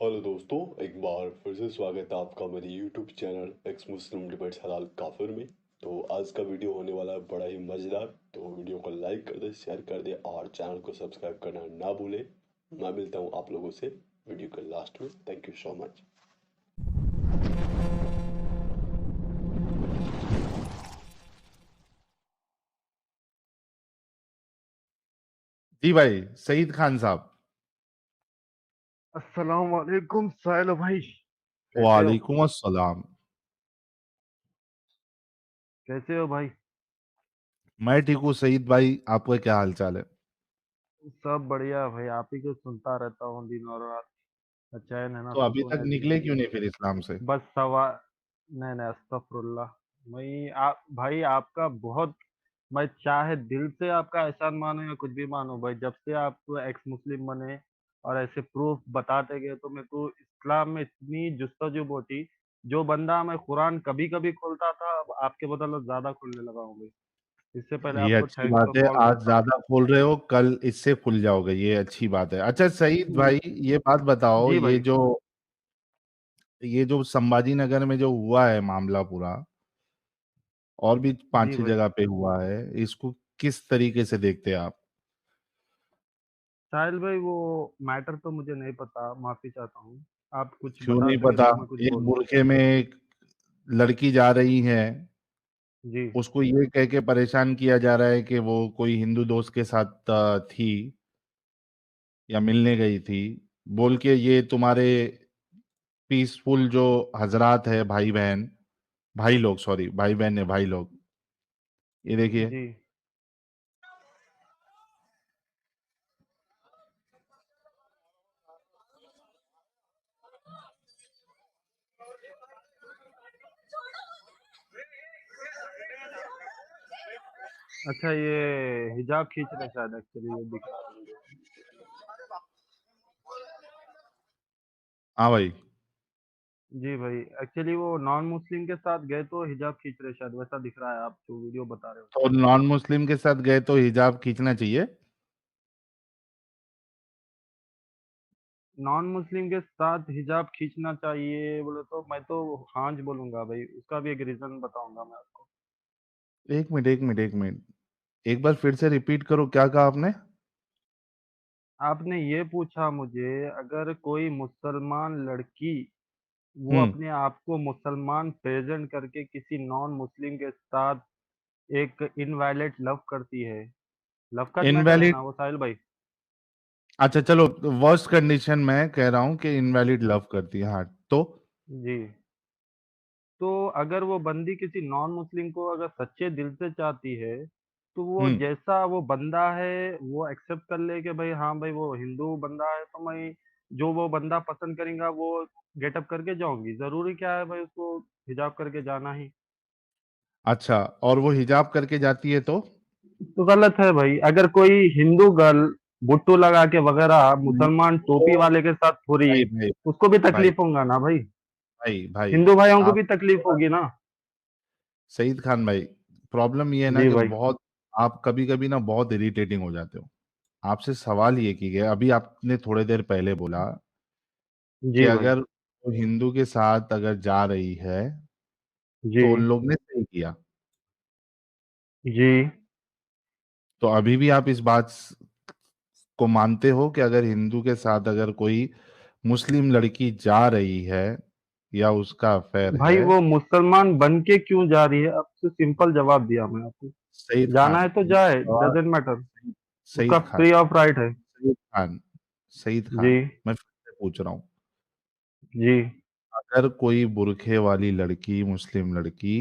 Hello दोस्तों, एक बार फिर से स्वागत है आपका मेरे यूट्यूब चैनल एक्स मुस्लिम डिबेट्स हलाल काफिर में। तो आज का वीडियो होने वाला है बड़ा ही मज़ेदार। तो वीडियो को लाइक कर दे, शेयर कर दे और चैनल को सब्सक्राइब करना ना भूले। मैं मिलता हूँ आप लोगों से वीडियो के लास्ट में। Thank you so much. जी भाई सईद खान साहब। अस्सलाम वालेकुम साहिल भाई, कैसे हो? वालेकुम अस्सलाम। कैसे हो भाई? मैं ठीक हूँ सईद भाई, आपका क्या हाल चाल है? सब बढ़िया भाई, आप ही को सुनता रहता हूँ दिन और रात। चैन है ना, तो अभी सुकून तक है निकले जिंदगी क्यों में। नहीं फिर इस्लाम से? बस सवा नहीं नहीं, अस्तगफुरुल्लाह। मैं आप भाई आपका बहुत, मैं चाहे दिल से आपका एहसान मानो या कुछ भी मानो भाई, जब से आप एक्स मुस्लिम बने और ऐसे प्रूफ बताते गए तो मेरे को इस्लाम में इतनी जुस्तजू थी। जो बंदा मैं कुरान कभी कभी खोलता था, अब आपके बदौलत ज्यादा खोलने लगा हूँ भाई। इससे पहले ये आपको अच्छी थैंक्स बात तो है, कॉल आज करता। ज्यादा फूल रहे हो, कल इससे फूल जाओगे, ये अच्छी बात है। अच्छा सईद हम्म, भाई, ये बात बताओ, जी भाई। ये जो संभाजी नगर में जो हुआ है मामला पूरा, और भी पांच जी छह भाई। जगह पे हुआ है, इसको किस तरीके से देखते हैं आप? साहिल भाई, वो मैटर तो मुझे नहीं पता, माफी चाहता हूँ। आप कुछ क्यों बता नहीं सके पता? तो मैं कुछ एक बोलूँ। बुरखे में एक लड़की जा रही है, जी उसको ये कह के परेशान किया जा रहा है कि वो कोई हिंदू दोस्त के साथ थी या मिलने गई थी, बोल के ये तुम्हारे पीसफुल जो हजरात है, भाई बहन, भाई लोग, सॉरी भाई बहन ने, भाई लोग, ये देखिए। जी। अच्छा, ये हिजाब खींच रहे शायद, एक्चुअली ये दिख रहा है वीडियो। हाँ भाई। जी भाई, एक्चुअली वो नॉन मुस्लिम के साथ गए तो हिजाब खींच रहे शायद, वैसा दिख रहा है आप जो वीडियो बता रहे हो। तो नॉन मुस्लिम के साथ गए तो हिजाब खींचना चाहिए? नॉन मुस्लिम के साथ हिजाब खींचना चाहिए बोले तो मैं तो हाँ जी बोलूंगा भाई, उसका भी एक रीजन बताऊंगा मैं आपको। एक मिनट एक मिनट एक मिनट, एक बार फिर से रिपीट करो, क्या कहा आपने? आपने ये पूछा मुझे, अगर कोई मुसलमान लड़की वो हम्म। अपने आप को मुसलमान प्रेजेंट करके किसी नॉन मुस्लिम के साथ एक इनवैलिड लव करती है। लव का मैटर है इनवैलिड? ना वो साहिल भाई। अच्छा चलो, वर्स्ट कंडीशन में कह रहा हूं कि इनवैलिड लव करती है, हाँ तो? जी। तो अगर वो बंदी किसी नॉन मुस्लिम को अगर सच्चे दिल से चाहती है, तो वो हम्म। जैसा वो बंदा है वो एक्सेप्ट कर ले कि भाई हाँ भाई वो हिंदू बंदा है, तो मैं जो वो बंदा पसंद करेगा वो गेटअप करके जाऊंगी। जरूरी क्या है भाई उसको हिजाब करके जाना ही? अच्छा, और वो हिजाब करके जाती है तो? तो गलत है भाई। अगर कोई हिंदू गर्ल बुट्टू लगा के वगैरह मुसलमान टोपी तो वाले के साथ थोड़ी, भाई भाई उसको भी भाई तकलीफ होगा ना भाई। भाई भाई हिंदू भाइयों को आप भी तकलीफ होगी ना। सईद खान भाई, प्रॉब्लम ये है ना जी कि भाई। बहुत, आप कभी कभी ना बहुत इरिटेटिंग हो जाते हो। आपसे सवाल ये की गया, अभी आपने थोड़ी देर पहले बोला कि जी भाई। अगर वो हिंदू के साथ अगर जा रही है जी तो उन लोग ने सही किया। जी। तो अभी भी आप इस बात को मानते हो कि अगर हिंदू के साथ अगर कोई मुस्लिम लड़की जा रही है या उसका अफेयर भाई है? वो मुसलमान बन के क्यों जा रही है, अब तो सिंपल जवाब दिया मैं आपको। सईद जाना खान, है तो जाए, सवाल, डजेंट मैटर। उसका Saeed Khan, free of right है। सईद खान, सईद जी खान, मैं फिर से पूछ रहा हूँ, जी। अगर कोई बुरखे वाली लड़की, मुस्लिम लड़की,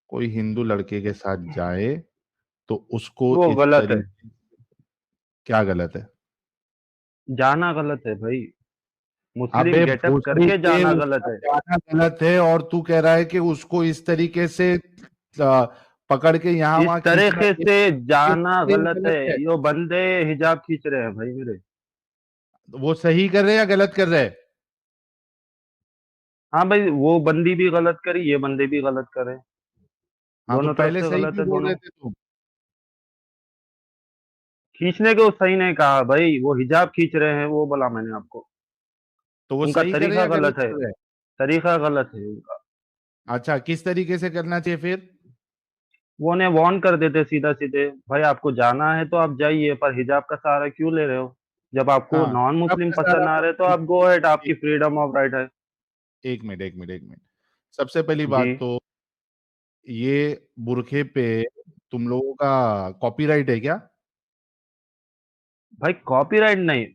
कोई हिंदू लड़के के साथ जाए तो उसको वो इस गलत है। तरीके, क्या गलत है? जाना गलत है भाई। मुस्लिम अबे गेटअप भोसड़ी करके के, जाना गलत उसका है। जाना गलत है और तू कह रहा है कि उसको इस तरीके से पकड़ के यहाँ इस वहां खींचना, तरीके से ये जाना गलत है। गलत है। यो बंदे हिजाब खींच रहे हैं भाई मेरे। वो सही कर रहे हैं या गलत कर रहे हैं? हाँ भाई, वो बंदी भी गलत करी, ये बंदे भी गलत करे। हाँ तो दोनों तरफ पहले से सही गलत क्यों है बोल दोनों। रहे थे तुम? खींचने को सही नहीं कहा भाई, वो हिजाब खींच रहे हैं वो बोला मैंने आपको। तो वो उनका सही करे तरीका या गलत गलत है, कर रहे हैं? तरीका गलत है उनका। अच्छा, किस तरीके से करना चाहिए फिर? वो उन्हें वार्न कर देते सीधा सीधे, भाई आपको जाना है तो आप जाइए, पर हिजाब का सहारा क्यों ले रहे हो? जब आपको हाँ, नॉन हिजाब मुस्लिम का पसंद सहारा आ रहे तो आप गो अहेड, आपकी फ्रीडम ऑफ राइट है। एक मिनट, एक मिनट, एक मिनट। सबसे पहली जी। बात तो ये बुरखे पे तुम लोगों का कॉपीराइट है क्या? भाई कॉपीराइट नहीं,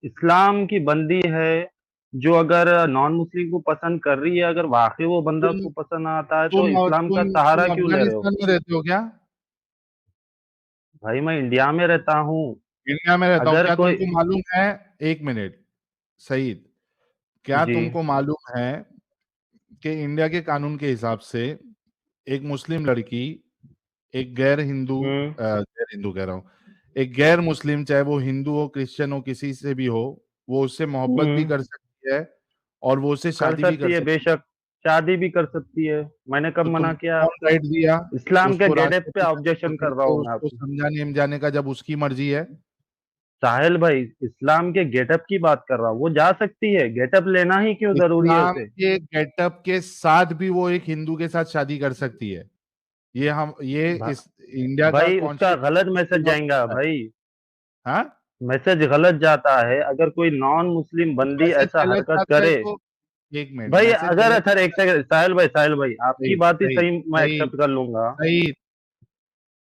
इस्लाम की बंदी है, जो अगर नॉन मुस्लिम को पसंद कर रही है, अगर वाकई वो बंदा तुम को पसंद आता है तो तुम इस्लाम का तुम सहारा क्यों ले रहे हो? अफगानिस्तान में रहते हो क्या? भाई मैं इंडिया में रहता हूँ। इंडिया में रहता हूँ, अगर क्या कोई, तुमको मालूम है? एक मिनट, सईद, क्या जी। तुमको मालूम है कि इंडिया के कानून के हिसाब से एक मुस्लिम लड़की एक गैर हिंदू गैर हिंदू कह रहा हूँ, एक गैर मुस्लिम, चाहे वो हिंदू हो, क्रिश्चियन हो, किसी से भी हो, वो उससे मोहब्बत भी हम्म, कर सकती है और वो उससे कर शादी भी सकती कर है सकती है। बेशक, शादी भी कर सकती है। मैंने कब तो मना तुमको किया कौन आपको? राइट दिया इस्लाम के उसको गेटअप रास्ते पे पे जाने ऑब्जेक्शन पकड़ कर रहा के हूँ मैं उसको आपको। समझाने समझाने का, जब उसकी मर्जी है? साहिल भाई, इस्लाम के गेटअप की बात कर रहा हूँ, वो जा सकती है, गेटअप लेना ही क्यों जरूरी है इस्लाम उसे? के गेटअप के साथ भी वो एक हिंदू के साथ शादी कर सकती है। ये भा, इस इंडिया का भाई उसका गलत कॉन्स्टिट्यूशन मैसेज पूरा जाएगा बोलता है। भाई, हाँ, मैसेज गलत जाता है अगर कोई नॉन मुस्लिम बंदी मैसेज ऐसा गलत हरकत जाता है करे। तो एक मिनट, भाई मैसेज अगर, गलत अच्छा एक जाता है। सेकंड, साहिल भाई, आपकी सही बात ही सही सही, मैं सही एक्सेप्ट कर लूंगा। सही।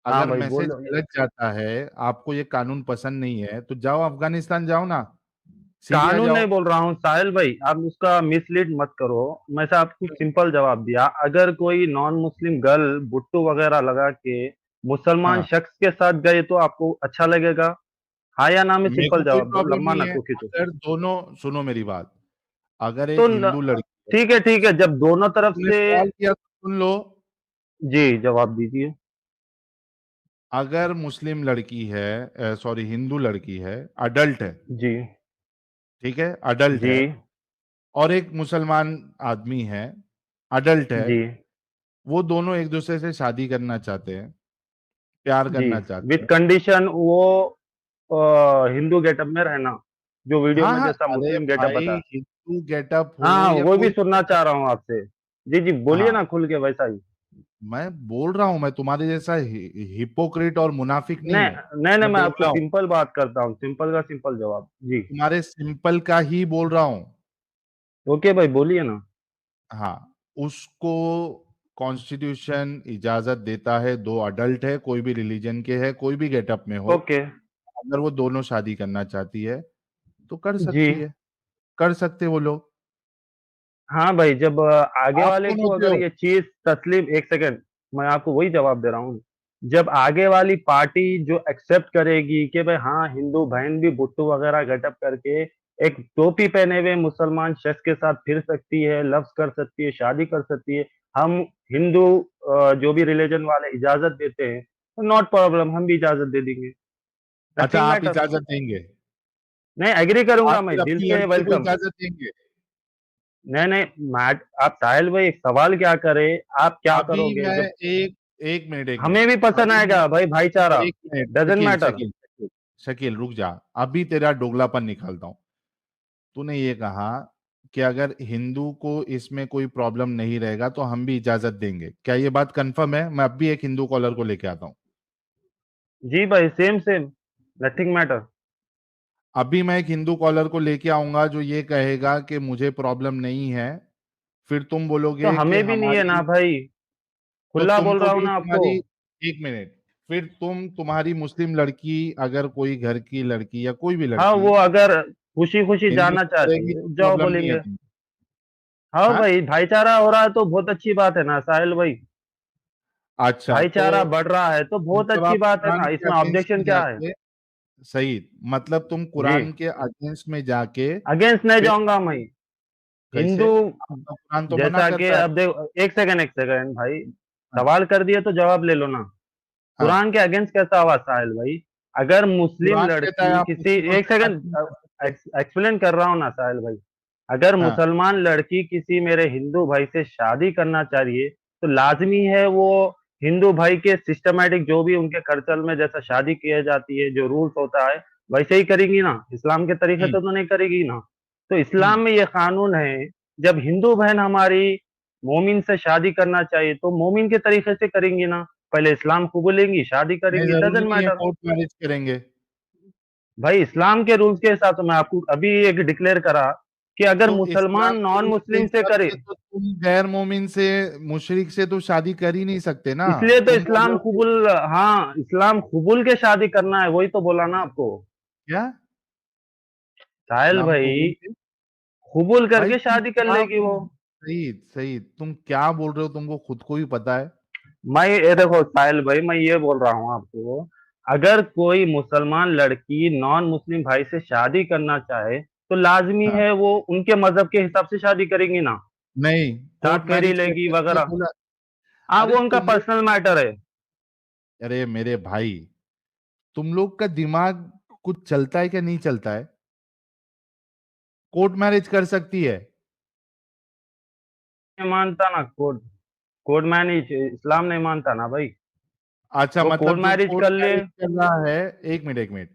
हाँ अगर भाई मैसेज बोलो। गलत जाता है, आपको ये कानून पसंद नहीं है, तो जाओ अफगानिस्तान जाओ ना, सीरिया कानून जाओ। नहीं बोल रहा हूँ साहिल भाई, आप उसका मिसलीड मत करो। मैं से आपको सिंपल जवाब दिया, अगर कोई नॉन मुस्लिम गर्ल बुट्टू वगैरह लगा के मुसलमान हाँ, शख्स के साथ गए तो आपको अच्छा लगेगा? हाँ या ना में मेरे को सिंपल कोई जवाब दो, प्रॉब्लम लंबा नहीं ना है को खींचो। अगर दोनों, सुनो मेरी बात, अगर तो एक हिंदू लड़की है, ठीक है, ठीक है, जब दोनों तरफ तुमने से, सवाल किया तो सुन लो। जी जवाब दीजिए। अगर मुस्लिम लड़की है, सॉरी, हिंदू लड़की है, अडल्ट है, जी। ठीक है, अडल्ट जी। है, और एक मुसलमान आदमी है, अडल्ट है, जी। वो दोनों एक दूसरे से शादी करना चाहते हैं, प्यार जी। करना चाहते विथ हैं। कंडीशन वो हिंदू गेटअप में रहना, जो वीडियो हाँ में हाँ, जैसा अरे मुस्लिम गेटअप भाई, बता। हिंदू गेटअप हो हाँ या वो भी कोई सुनना गेटअप चाह रहा हो। हूँ आपसे। जी जी बोलिए हाँ, ना खुल के वैसा ही। मैं बोल रहा हूं, मैं तुम्हारे जैसा हिपोक्रेट और मुनाफिक नहीं हूं। नहीं नहीं नहीं, मैं मैं बोल आपको रहा हूँ, सिंपल बात करता हूँ, सिंपल का सिंपल जवाब जी। तुम्हारे सिंपल का ही बोल रहा हूँ। ओके भाई बोलिए ना। हाँ, उसको कॉन्स्टिट्यूशन इजाजत देता है, दो अडल्ट है, कोई भी रिलीजन के है, कोई भी गेटअप में हो, ओके। अगर वो दोनों शादी करना चाहती है तो कर जी। सकती है, कर सकते वो लोग। हाँ भाई, जब आगे आप वाले कौन को होते अगर हो? ये चीज तस्लीम, एक सेकंड, मैं आपको वही जवाब दे रहा हूँ। जब आगे वाली पार्टी जो एक्सेप्ट करेगी कि भाई हाँ हिंदू बहन भी बुट्टू वगैरह गेटअप करके एक टोपी पहने हुए मुसलमान शख्स के साथ फिर सकती है, लव्स कर सकती है, शादी कर सकती है, हम हिंदू जो भी रिलीजन वाले इजाजत देते हैं, तो नॉट प्रॉब्लम, हम भी इजाजत दे देंगे, अच्छा, नथिंग आप मैटर। इजाजत देंगे? नहीं एग्री करूंगा, आप मैं फिर दिल अपनी से लड़कियों को वेलकम। इजाजत देंगे? नहीं नहीं, मैट आप साहिल भाई एक सवाल क्या करे, आप क्या अभी करोगे मैं जब एक एक मिनट, एक मिनट, हमें भी पसंद अभी मैं आएगा भाई, भाईचारा, एक minute, doesn't Shakeel matter. Shakeel Shakeel Shakeel, रुक जा। अभी तेरा दोगलापन निकालता हूँ। तूने ये कहा कि अगर हिंदू को इसमें कोई प्रॉब्लम नहीं रहेगा तो हम भी इजाजत देंगे, क्या ये बात कंफर्म है? मैं अब भी एक हिंदू कॉलर को लेके आता हूँ। जी भाई सेम सेम, नथिंग मैटर। अभी मैं एक हिंदू कॉलर को लेके आऊंगा जो ये कहेगा कि मुझे प्रॉब्लम नहीं है, फिर तुम तो बोलोगे कि हमें भी नहीं है ना हमारी, भाई, तो खुला बोल तुमको रहा हूँ भी ना आपको। तुम्हारी, एक मिनट, फिर तुम्हारी मुस्लिम लड़की, अगर कोई घर की लड़की या कोई भी हाँ लड़की वो अगर खुशी खुशी हिंदू जाना से चाहती करेगी है तो जाओ प्रॉब्लम नहीं है बोलेंगे। तुमको? हाँ हाँ, भाई भाईचारा हो रहा है तो बहुत अच्छी बात है ना साहिल भाई, अच्छा, तो भाईचारा बढ़ रहा है तो बहुत मतलब अच्छी आप बात है कुरान ना, के इसमें अगेंस्ट ऑब्जेक्शन में क्या है? जाके, सही, मतलब तुम जी, कुरान के अगेंस्ट में जाके अगेंस्ट नहीं फिर, जाऊंगा मैं। कैसे? हिंदू, आपका कुरान तो मना जैसा कि करता है। अब देखो, एक सेकंड भाई, हाँ सवाल कर दिए तो जवाब ले लो ना। हाँ, कुरान के अगेंस्ट कैसा हुआ साहिल भाई? अगर मुस्लिम कुरान कहता है लड़की आप किसी, मुस्लिमों एक से सेकंड शादी नहीं कर सकते। एक्सप्लेन कर रहा हूँ ना साहिल भाई, अगर हाँ, मुसलमान लड़की किसी मेरे हिंदू भाई से शादी करना चाह रही है तो लाजमी है वो हिंदू भाई के सिस्टमेटिक जो भी उनके कल्चर में जैसा शादी की जाती है, जो रूल्स होता है वैसे ही करेगी ना, इस्लाम के तरीके नहीं, तो नहीं करेगी ना? तो इस्लाम में ये कानून है, जब हिंदू बहन हमारी मोमिन से शादी करना चाहिए तो मोमिन के तरीके से करेंगी ना, पहले इस्लाम कबूल लेंगी, शादी नहीं, करेंगी, जरूरी डजंट नहीं है मैटर। कोर्ट मैरिज करेंगे। भाई इस्लाम के रूल्स के हिसाब से मैं आपको अभी एक डिक्लेयर करा कि अगर तो मुसलमान इस्लाम के नॉन रूल के मुस्लिम से हिसाब करे, से तो तुम गैर मोमिन से, मुशरिक से तो शादी कर ही नहीं सकते ना। इसलिए तो तुम इस्लाम बोलोगे कबूल, हाँ इस्लाम कबूल के शादी करना है, वही तो बोला ना आपको क्या? साहिल इस्लाम भाई, कबूल के? कबूल भाई करके तुम शादी कर क्या लेगी बोल, वो। सही सही, तुम क्या बोल रहे हो? तुमको खुद को भी पता है। मैं ये देखो साहिल भाई, मैं ये बोल रहा हूँ आपको, अगर कोई मुसलमान लड़की नॉन मुस्लिम भाई से शादी करना चाहे तो लाजमी हाँ, है वो उनके मजहब के हिसाब से शादी करेंगी ना, नहीं, साथ कोर्ट फेरी मैरिज लेगी करने के लिए वगैरह। बोला। हाँ अरे वो उनका तुम लोग, पर्सनल मैटर है। अरे मेरे भाई, तुम लोग का दिमाग कुछ चलता है क्या? नहीं चलता है? कोर्ट मैरिज कर सकती है। नहीं मानता ना कोड, कोड मैरिज इस्लाम नहीं मानता ना भाई, अच्छा, वो कोड मतलब जो मैरिज कोर्ट कर ले। मैरिज कर रहा है, एक मिनट एक मिनट,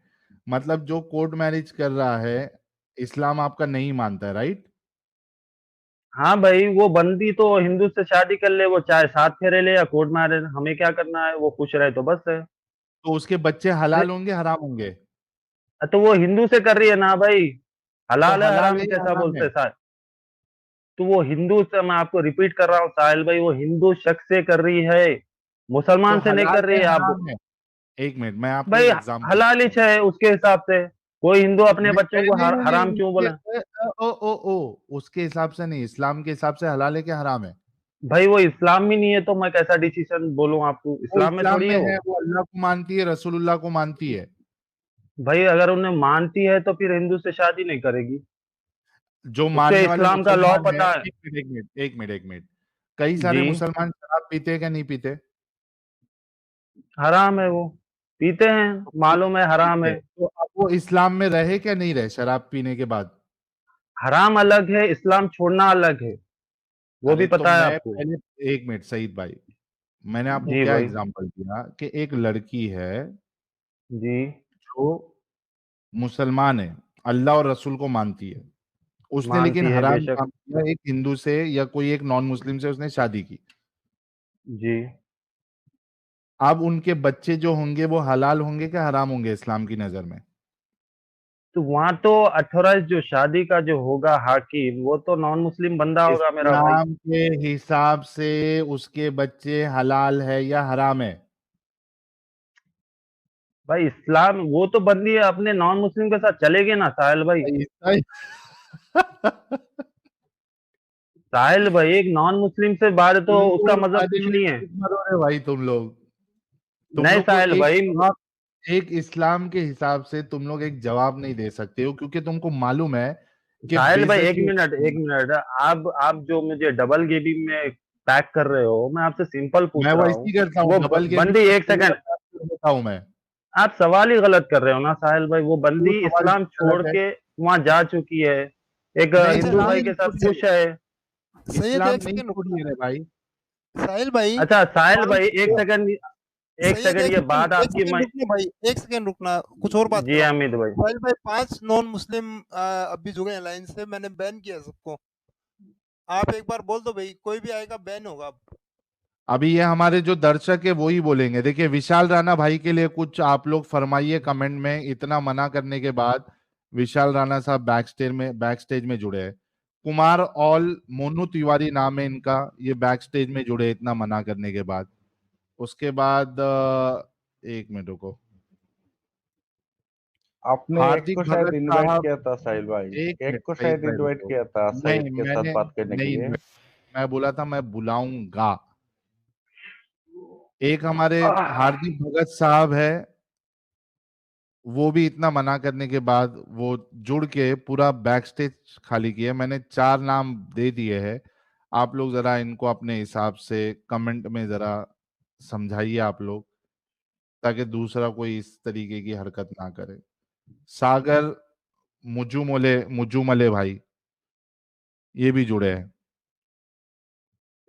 मतलब जो कोर्ट मैरिज कर रहा है, इस्लाम आपका नहीं मानता है, राइट? हाँ भाई वो बंदी तो हिंदू से शादी कर ले, वो चाहे साथ फेरे ले या कोर्ट मैरिज, हमें क्या करना है, वो खुश रहे तो बस है। तो उसके बच्चे हलाल होंगे, हराम होंगे? तो वो हिंदू से कर रही है ना भाई, तो हलाल है हलाल हराम है है या कैसा हराम बोलते है? हैं साहब। तो वो हिंदू से, मैं आपको रिपीट कर रहा हूँ साहिल भाई, वो हिंदू शख्स से कर रही है, तो मुसलमान से नहीं हलाल कर रही है, है आप। हराम है? एक मिनट, मैं आपको भाई एक एग्जांपल हलाल ही देता हूँ। है उसके हिसाब से, कोई हिंदू अपने नहीं, बच्चों को नहीं, नहीं, नहीं, हराम क्यों उसके बोले। ओ ओ ओ उसके हिसाब से नहीं, इस्लाम के हिसाब से हलाल है कि हराम है? भाई वो इस्लाम में नहीं है तो मैं कैसा डिसीजन बोलूं आपको, वो इस्लाम में इस्लाम थोड़ी है में वो। है, वो अल्लाह को मानती है, रसूलुल्लाह को मानती है। भाई अगर उन्हें मानती है तो फिर हिंदू से शादी नहीं करेगी, जो उसके मानने वाले इस्लाम का लॉ मुसलमान है, पता है। एक मिनट एक मिनट एक मिनट एक मिनट, कई जी, सारे मुसलमान शराब पीते हैं क्या? नहीं पीते? हराम है वो, पीते हैं, तो मालूम है हराम पीते है। हैं। तो अब वो इस्लाम में रहे क्या नहीं रहे शराब पीने के बाद? हराम अलग है, इस्लाम छोड़ना अलग है, वो भी अरे तो पता है मैं आपको। पहले, एक मिनट सईद भाई, मैंने आपको जी क्या भाई। एग्जांपल दिया कि एक लड़की है जी। जो मुसलमान है, अल्लाह और रसूल को मानती है, उसने लेकिन मानती है हराम बेशक। काम किया, एक हिंदू से या कोई एक नॉन मुस्लिम से उसने शादी की। जी। अब उनके बच्चे जो होंगे वो हलाल होंगे क्या हराम होंगे इस्लाम की नजर में? तो वहां तो अथोराइज जो शादी का जो होगा हाकिम, वो तो नॉन मुस्लिम बंदा होगा मेरा भाई। इस्लाम के हिसाब से उसके बच्चे हलाल है या हराम है? भाई इस्लाम, वो तो बंदी है अपने नॉन मुस्लिम के साथ चलेगी ना साहिल भाई। भाई, साहिल भाई एक नॉन मुस्लिम से बाद तो उसका लोग मजहब शादी कुछ में नहीं है। झूठ मरो रे भाई, तुम नहीं लोग को साहिल एक भाई। जवाब, एक इस्लाम के हिसाब से तुम लोग एक जवाब नहीं दे सकते हो, क्योंकि तुमको मालूम है कि साहिल भाई एक बेइज्जती मिनट होती एक है। मिनट, आप जो मुझे डबल गेमिंग में पैक कर रहे हो, मैं आपसे सिंपल मैं पूछ रहा हूँ। वैसे ही करता हूँ, वो डबल गेमिंग बंदी में एक सही सेकंड, बात करता हूँ मैं। आप सवाल ही गलत कर रहे हो ना साहिल भाई, वो वो बंदी सवाल इस्लाम छोड़ गलत है। के वहां जा चुकी है, एक नहीं, अच्छा हिंदू इस्लाम भाई सैयद, के नहीं साथ छोड़ी खुश है, है। सैयद इस्लाम एक नहीं सेकंड छोड़ी है रे रुकना। भाई। साहिल भाई, अच्छा साहिल भाई पांच, एक सेकंड, एक सैयद सेकंड, एक ये सेकंड, बात एक आपकी सेकंड मैं। रुकना भाई, एक सेकंड रुकना, कुछ और बात जी कराऊं। अमित भाई। साहिल भाई, 5 नॉन मुस्लिम अभी जुड़े हैं लाइन से, मैंने बैन किया सबको। आप एक बार बोल दो भाई, कोई भी आएगा बैन होगा अब। अभी ये हमारे जो दर्शक है वो ही बोलेंगे। देखिए, विशाल राणा भाई के लिए कुछ आप लोग फरमाइए कमेंट में। इतना मना करने के बाद विशाल राणा साहब बैक स्टेज में जुड़े हैं। कुमार ऑल मोनू तिवारी नाम है इनका, ये बैक स्टेज में जुड़े इतना मना करने के बाद। उसके बाद एक मिनट रुको, आपने एक हार्दिक को शायद भगत इनवाइट साहब, किया था साहिल भाई। एक एक मिनट को सईद शायद भाई इनवाइट रुको। किया था सईद नहीं, के साथ मैंने बात करने के नहीं, लिए। मैं बोला था मैं बुलाऊंगा। एक हमारे हार्दिक भगत साहब है, वो भी इतना मना करने के बाद वो जुड़ के पूरा बैक स्टेज खाली किया। मैंने 4 नाम दे दिए हैं। आप लोग जरा इनको अपने हिसाब से कमेंट में जरा समझाइए आप लोग, ताकि दूसरा कोई इस तरीके की हरकत ना करे। सागर मुजुमले भाई, ये भी जुड़े हैं।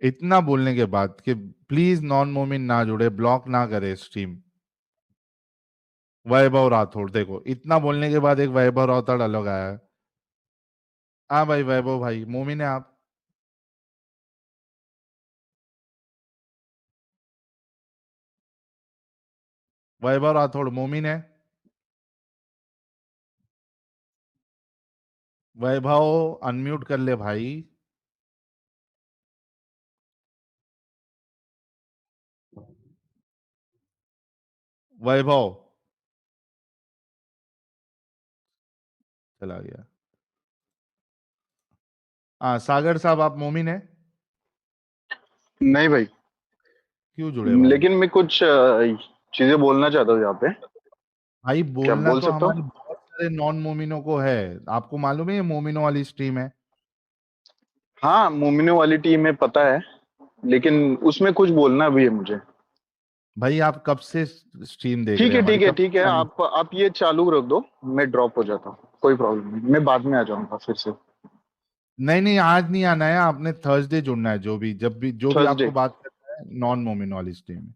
इतना बोलने के बाद कि प्लीज नॉन मोमिन ना जुड़े, ब्लॉक ना करे स्ट्रीम। वैभव राठौड़, देखो इतना बोलने के बाद एक वैभव राठौड़ अलग आया है। हाँ भाई वैभव भाई, मोमिन है आप? वैभव राठौड़ मोमिन है? वैभव अनम्यूट कर ले भाई। वैभव चला गया। हाँ सागर साहब, आप मोमिन है? नहीं भाई, क्यों जुड़े भाई? लेकिन मैं कुछ चीजें बोलना चाहता हूँ यहाँ पे। भाई क्या बोलना बोल तो सकता हमारे हूँ? बहुत सारे नॉन मोमिनों को है। आपको मालूम है ये मोमिनों वाली स्ट्रीम है? हाँ, मोमिनो वाली टीम है, पता है, लेकिन उसमें कुछ बोलना भी है मुझे। भाई आप कब से स्ट्रीम देख रहे हैं हमारी, ठीक है, कब ठीक से है, चालू? आप ये चालू रख दो, मैं ड्रॉप हो जाता हूँ, कोई प्रॉब्लम नहीं, मैं बाद में आ जाऊंगा फिर से। नहीं नहीं, आज नहीं आना है, आपने थर्सडे जुड़ना है। जो भी थर्सडे। आपको बात करना है नॉन मोमिन वाली स्ट्रीम में।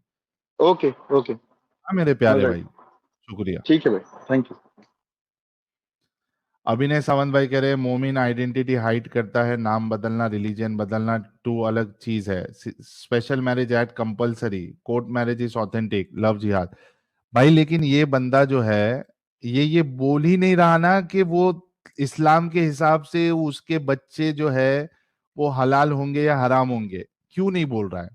Okay okay. हाँ मेरे प्यारे ऑलराइट। भाई, शुक्रिया। ठीक है भाई, थैंक यू। अभिनय सावंत भाई कह रहे हैं मोमिन आइडेंटिटी हाइड करता है, नाम बदलना रिलीजन बदलना टू अलग चीज है। Special marriage act compulsory, court marriage is authentic, love जिहाद। भाई लेकिन ये बंदा जो है, ये बोल ही नहीं रहा ना कि वो इस्लाम के हिसाब से उसके बच्चे जो है वो हलाल होंगे या हराम होंगे। क्यों नहीं बोल रहा है?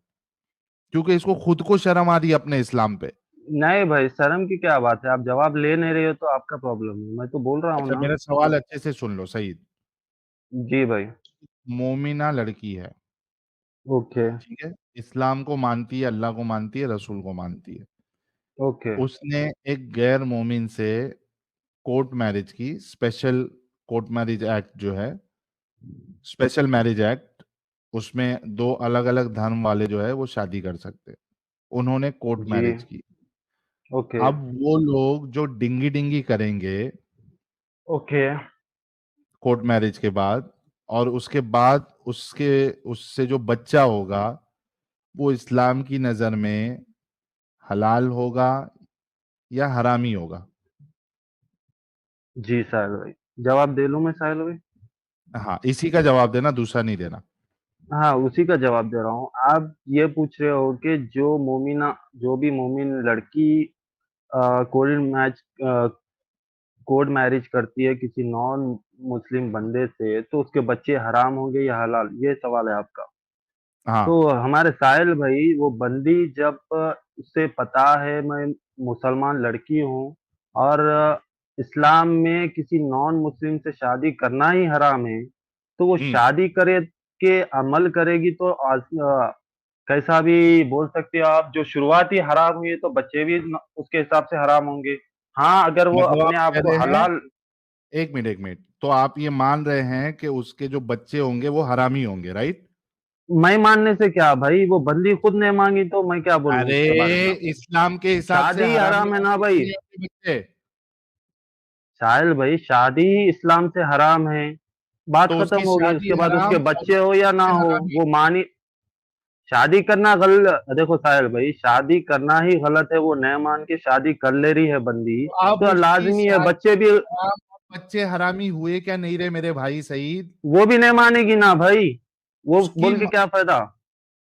क्योंकि इसको खुद को शर्म आ रही है अपने इस्लाम पे। नहीं भाई, शर्म की क्या बात है? आप जवाब ले नहीं रहे हो तो आपका प्रॉब्लम है, मैं तो बोल रहा हूँ अच्छा ना। मेरा सवाल अच्छे से सुन लो सईद। जी भाई। मोमिना लड़की है, ओके। ठीक है, इस्लाम को मानती है, अल्लाह को मानती है, रसूल को मानती है। ओके। उसने एक गैर मोमिन से कोर्ट मैरिज की, स्पेशल कोर्ट मैरिज एक्ट जो है, स्पेशल मैरिज एक्ट, उसमें दो अलग अलग धर्म वाले जो है वो शादी कर सकते हैं। उन्होंने कोर्ट जी। मैरिज की। ओके। अब वो लोग जो डिंगी डिंगी करेंगे ओके। कोर्ट मैरिज के बाद, और उसके बाद उसके उससे जो बच्चा होगा वो इस्लाम की नजर में हलाल होगा या हरामी होगा? जी साहिल भाई, जवाब दे लूं मैं साहिल भाई? हाँ इसी का जवाब देना, दूसरा नहीं देना। हाँ, उसी का जवाब दे रहा हूँ। आप ये पूछ रहे हो कि जो भी मोमिन लड़की कोर्ट मैच कोर्ट मैरिज करती है किसी नॉन मुस्लिम बंदे से, तो उसके बच्चे हराम होंगे या हलाल, ये सवाल है आपका। तो हाँ। हमारे साहिल भाई, वो बंदी जब उसे पता है मैं मुसलमान लड़की हूँ और इस्लाम में किसी नॉन मुस्लिम से शादी करना ही हराम है, तो वो हम्म। शादी करे के अमल करेगी तो कैसा भी बोल सकते हो आप, जो शुरुआती हराम हुई है तो बच्चे भी उसके हिसाब से हराम होंगे। हाँ, अगर वो मतलब आप अपने आप कह को रहे हैं, हलाल। एक मिनट, तो आप ये मान रहे हैं कि उसके जो बच्चे होंगे वो हरामी होंगे, राइट? मैं मानने से क्या भाई, वो बंदी खुद ने मांगी तो मैं क्या बोलूं अरे उसके बारे में? इस्लाम के हिसाब से शादी हरामी हराम है ना होंगे कि भाई। नहीं होंगे बच्चे? साहिल भाई, शादी ही इस्लाम से हराम है, बात तो खत्म उसकी हो गई। शादी उसके बाद उसके हराम और बच्चे हो या ना उसके हो, हरामी। वो मानी। शादी करना गलत, देखो साहिल भाई, शादी करना ही गलत है। वो नए मान के शादी कर ले रही है बंदी, तो अब तो उसकी लाजमी है बच्चे शादी भी। हराम और बच्चे हरामी हुए क्या नहीं रे मेरे भाई सईद? वो भी नहीं मानेगी ना भाई, वो उसकी बोल के क्या फायदा?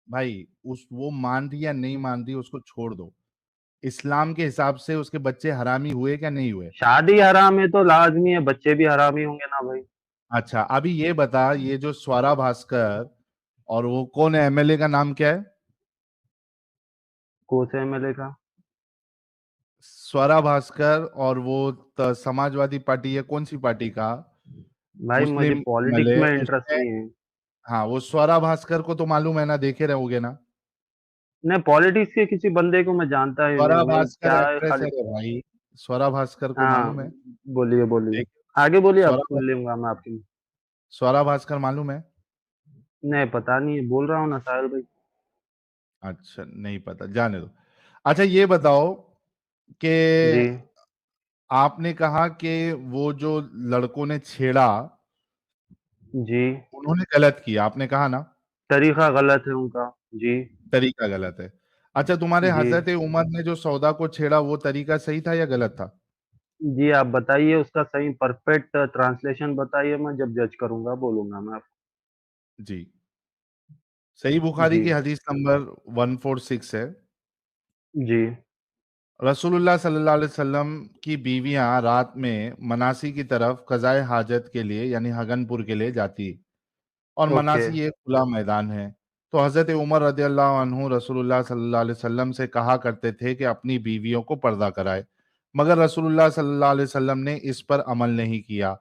भाई उस वो मान रही या नहीं मान रही उसको छोड़ दो। इस्लाम के हिसाब से उसके बच्चे हरामी हुए क्या नहीं हुए? शादी हराम है तो लाजमी है बच्चे भी हरामी होंगे ना भाई। अच्छा अभी ये बता, ये जो स्वरा भास्कर और वो कौन है, एमएलए का नाम क्या है? कोस एमएलए का? स्वरा भास्कर और वो समाजवादी पार्टी है, कौन सी पार्टी का? भाई मुझे मुस्लिम पॉलिटिक्स एमएलए में इंटरेस्ट उसने। नहीं है। हाँ वो स्वरा भास्कर को तो मालूम है ना, देखे रहोगे ना? नहीं, पॉलिटिक्स के किसी बंदे को मैं जानता ही स्वरा नहीं, मैं भास्कर क्या है एक्ट्रेस खाली। है रे भाई। स्वरा भास्कर को हाँ, मालूम है? बोलिए बोलिए, देख, आगे बोलिए, आप स्वरा सुन लूंगा मैं आपकी। स्वरा भास्कर मालूम है? नहीं पता नहीं है, बोल रहा हूँ ना साहिल भाई। अच्छा नहीं पता, जाने दो। अच्छा ये बताओ कि जी। आपने कहा कि वो जो लड़कों ने छेड़ा जी। उन्होंने गलत किया, आपने कहा ना? तरीका गलत है उनका। जी। तरीका गलत है। अच्छा तुम्हारे जी। हजरत उमर ने जो सौदा को छेड़ा वो तरीका सही था या गलत था? जी आप बताइए, उसका सही परफेक्ट ट्रांसलेशन बताइए, मैं जब जज करूंगा बोलूंगा मैं आपको। जी, सही बुखारी जी। की हदीस नंबर 146 है। जी। रसूलुल्लाह सल्लल्लाहु अलैहि वसल्लम की बीवियां रात में मनासी की तरफ कज़ाए हाजत के लिए यानी हगनपुर के लिए जाती, और ओके। मनासी एक खुला मैदान है। तो हज़रत उमर रदियल्लाहु अन्हु रसूलुल्लाह सल्लल्लाहु अलैहि वसल्लम से कहा करते थे कि अपनी बीवियों को पर्दा कराए, मगर रसूलुल्लाह सल्लल्लाहु अलैहि वसल्लम ने इस पर अमल नहीं किया।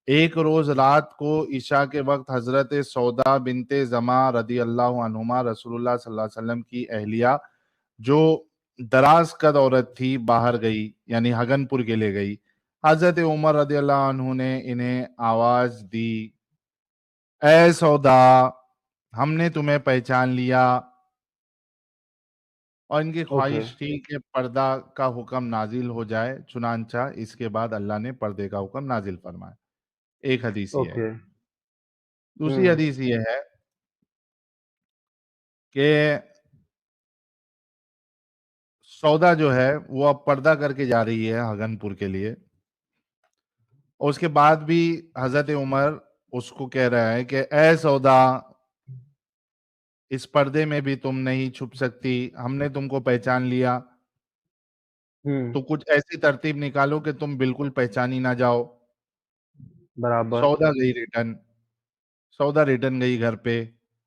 एक रोज रात को इशा के वक्त हजरत सौदा बिनते जमा रदी अल्लाह अन्हुमा रसूलुल्लाह सल्लल्लाहु अलैहि वसल्लम की अहलिया, जो दराज कद औरत थी, बाहर गई यानी हगनपुर के लिए गई। हजरत उमर रदी अल्लाह अन्हु ने इन्हें आवाज दी, ए सौदा, हमने तुम्हें पहचान लिया। और इनकी ओके। ख्वाहिश थी कि पर्दा का हुक्म नाजिल हो जाए, चुनांचा इसके बाद अल्लाह ने पर्दे का हुक्म नाजिल फरमाया। एक हदीस ये है। ओके। दूसरी हम्म। हदीस ये है कि सौदा जो है वो अब पर्दा करके जा रही है हगनपुर के लिए, और उसके बाद भी हजरत उमर उसको कह रहा है कि ए सौदा, इस पर्दे में भी तुम नहीं छुप सकती, हमने तुमको पहचान लिया, हम्म। तो कुछ ऐसी तरतीब निकालो कि तुम बिल्कुल पहचानी ना जाओ। बराबर। सौदा गई रिटर्न, सौदा रिटर्न गई घर पे।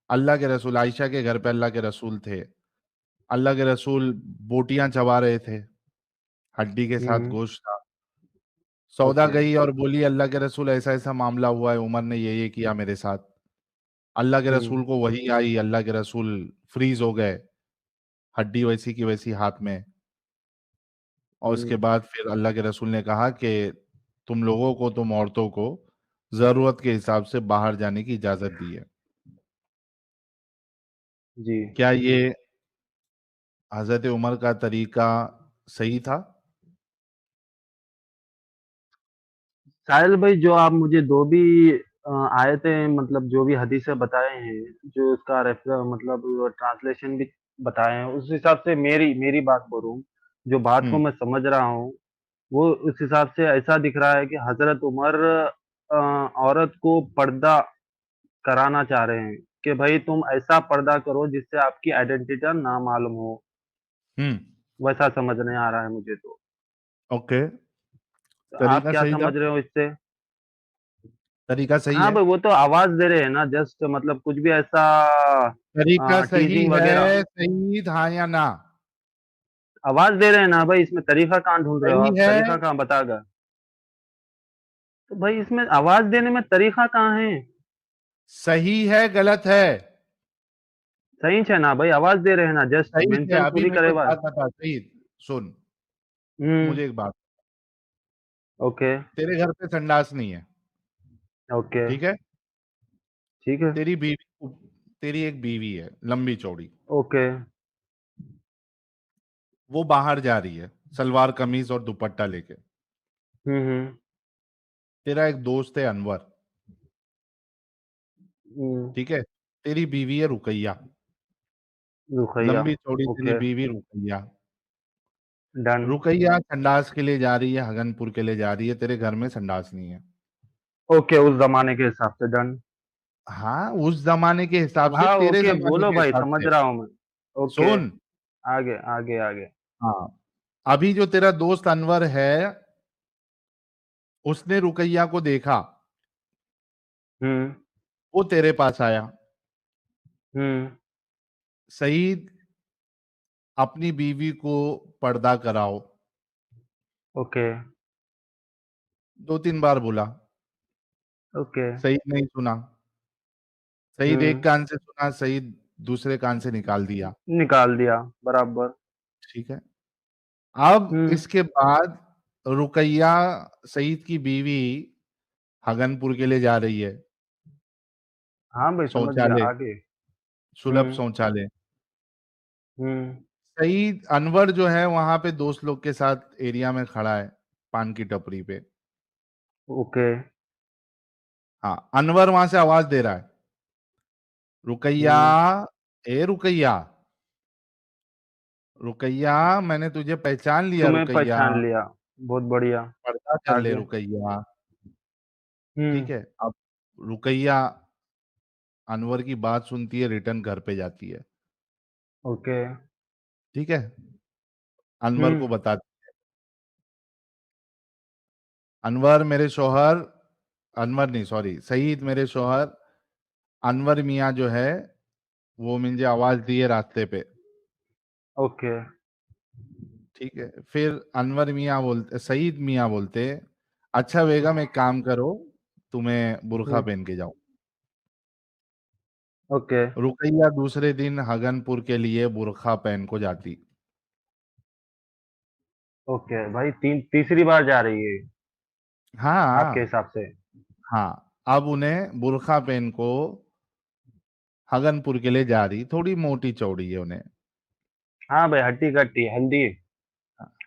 अल्लाह के रसूल, आयशा के घर पे अल्लाह के रसूल थे। अल्लाह के रसूल बोटियां चबा रहे थे, हड्डी के साथ हम्म। गोश्त था। सौदा ओके। गई और बोली, अल्लाह के रसूल ऐसा ऐसा मामला हुआ है, उमर ने ये किया मेरे साथ। अल्लाह के हम्म। रसूल को वही आई, अल्लाह के रसूल फ्रीज हो गए, हड्डी वैसी की वैसी हाथ में। और उसके हम्म। बाद फिर अल्लाह के रसूल ने कहा कि तुम लोगों को, तुम औरतों को जरूरत के हिसाब से बाहर जाने की इजाजत दी है। जी। क्या ये हजरत उमर का तरीका सही था? साहिल भाई, जो आप मुझे दो भी आयतें मतलब जो भी हदीसें बताए हैं, जो उसका रेफर मतलब ट्रांसलेशन भी बताए हैं, उस हिसाब से मेरी मेरी बात करूं, जो बात को हम्म। मैं समझ रहा हूँ, वो उस हिसाब से ऐसा दिख रहा है कि हजरत उमर औरत को पर्दा कराना चाह रहे हैं कि भाई तुम ऐसा पर्दा करो जिससे आपकी आइडेंटिटी ना मालूम हो। हम्म। वैसा समझ नहीं आ रहा है मुझे तो। ओके। तो आप तरीका क्या सही था, समझ रहे हो इससे? तरीका सही हाँ है। भाई, वो तो आवाज दे रहे हैं ना, जस्ट मतलब कुछ भी ऐसा तरीका सही टीजिंग वगैरह है, सही था या ना? आवाज दे रहे हैं ना भाई, इसमें तरीका कहाँ ढूंढ रहे हो सही आप? है, तरीका कहाँ बतागा? तो भाई इसमें आवाज देने में तरीका कहाँ है? सही है, गलत है? सही है ना भाई, आवाज दे रहे हैं ना, जस्ट सही है। मेंशन अभी थोड़ी मेरे को करे एक बात। बात बता, सही सुन, हम्म। मुझे एक बात, ओके। तेरे घर पे संडास नहीं है, ओके। ठीक है? ठीक है। तेरी बीवी, तेरी एक बीवी है लंबी चौड़ी, ओके। वो बाहर जा रही है सलवार कमीज और दुपट्टा लेके। हम्म। तेरा एक दोस्त है अनवर, हम्म। ठीक है? तेरी बीवी है रुकैया, रुखैया। लंबी चौड़ी तेरी ओके। बीवी रुकैया। डन। रुकैया संडास के लिए जा रही है, हगनपुर के लिए जा रही है, तेरे घर में संडास नहीं है। ओके, उस जमाने के हिसाब से डन। हाँ, उस जमाने के हिसाब से, हाँ तेरे ओके, जमाने बोलो के भाई, हिसाब समझ से। रहा हूँ मैं। ओके। सुन, आगे आगे आगे। हाँ, अभी जो तेरा दोस्त अनवर है, उसने रुकैया को देखा, हम्म। वो तेरे पास आया, हम्म। सईद, अपनी बीवी को पर्दा कराओ। ओके। 2-3 बार बोला, ओके। सईद नहीं सुना। सईद एक हम्म। कान से सुना, सईद दूसरे कान से निकाल दिया, निकाल दिया। बराबर। ठीक है? अब हम्म। इसके बाद रुकैया, सईद की बीवी, हगनपुर के लिए जा रही है, हाँ भाई, समझ गया, शौचालय, आगे। सुलभ हम्म। शौचालय। हम्म। सईद, अनवर जो है वहां पे दोस्त लोग के साथ एरिया में खड़ा है, पान की टपरी पे। ओके। हाँ, अनवर वहां से आवाज दे रहा है, रुकैया, हम्म। ए रुकैया, रुकैया, मैंने तुझे पहचान लिया तुम्हें रुकैया, पहचान लिया। बहुत बढ़िया। पर्दा कर ले आगे। रुकैया, हम्म। ठीक है। अब रुकैया अनवर की बात सुनती है, रिटर्न घर पे जाती है, ओके। ठीक है। अनवर को हम्म। बताती, अनवर मेरे शौहर, अनवर नहीं सॉरी, सईद मेरे शौहर, अनवर मियाँ जो है वो मुझे आवाज दिए रास्ते पे, ओके। ठीक है। फिर अनवर मियाँ बोलते, सईद मियाँ बोलते, अच्छा बेगम एक काम करो, तुम्हें बुर्खा हम्म। पहन के जाओ। ओके। रुकैया दूसरे दिन हगनपुर के लिए बुर्खा पहन को जाती। ओके भाई, तीसरी बार जा रही है आपके हाँ हिसाब से? हाँ, अब उन्हें बुर्खा पहन को हगनपुर के लिए जा रही, थोड़ी मोटी चौड़ी है उन्हें। हाँ भाई, हट्टी कट्टी हल्दी।